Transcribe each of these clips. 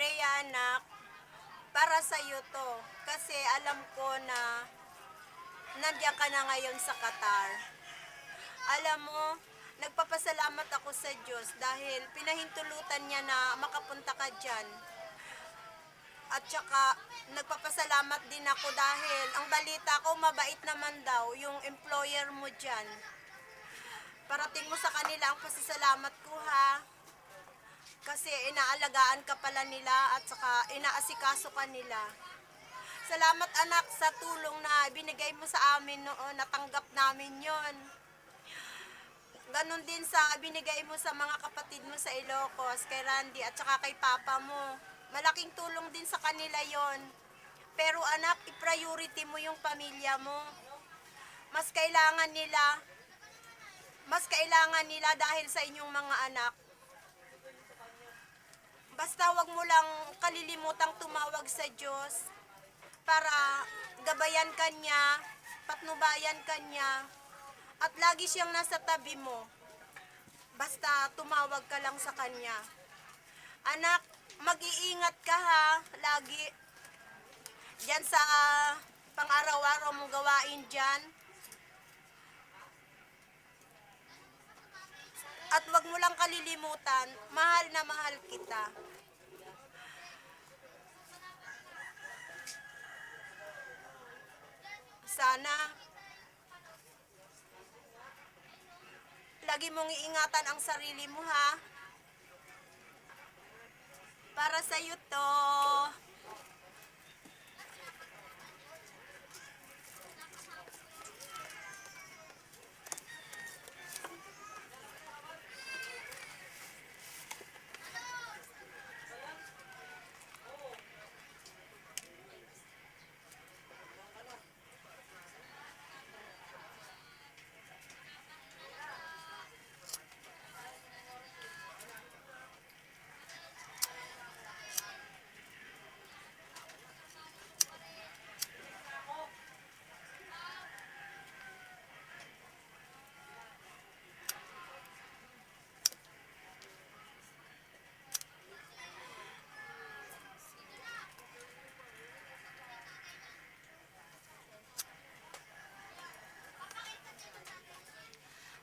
Rhea, anak, para sa'yo to. Kasi alam ko na nandiyan ka na ngayon sa Qatar. Alam mo, nagpapasalamat ako sa Diyos dahil pinahintulutan niya na makapunta ka dyan. At saka, nagpapasalamat din ako dahil ang balita ko, mabait naman daw yung employer mo dyan. Parating mo sa kanila ang pasasalamat ko, ha. Kasi inaalagaan ka pala nila at saka inaasikaso ka nila. Salamat, anak, sa tulong na binigay mo sa amin noon. Natanggap namin yon. Ganon din sa binigay mo sa mga kapatid mo sa Ilocos, kay Randy at saka kay papa mo. Malaking tulong din sa kanila yon. Pero anak, i-priority mo yung pamilya mo. Mas kailangan nila, mas kailangan nila dahil sa inyong mga anak. Basta wag mo lang kalilimutang tumawag sa Diyos para gabayan ka niya, patnubayan ka niya, at lagi siyang nasa tabi mo. Basta tumawag ka lang sa Kanya. Anak, mag-iingat ka, ha, lagi. Diyan sa pang-araw-araw mong gawain diyan. At wag mo lang kalilimutan, mahal na mahal kita. Sana lagi mong iingatan ang sarili mo, ha. Para sa iyo to.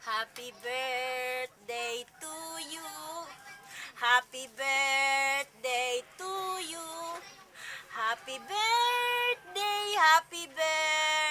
Happy birthday to you. Happy birthday to you. Happy birthday, happy birthday.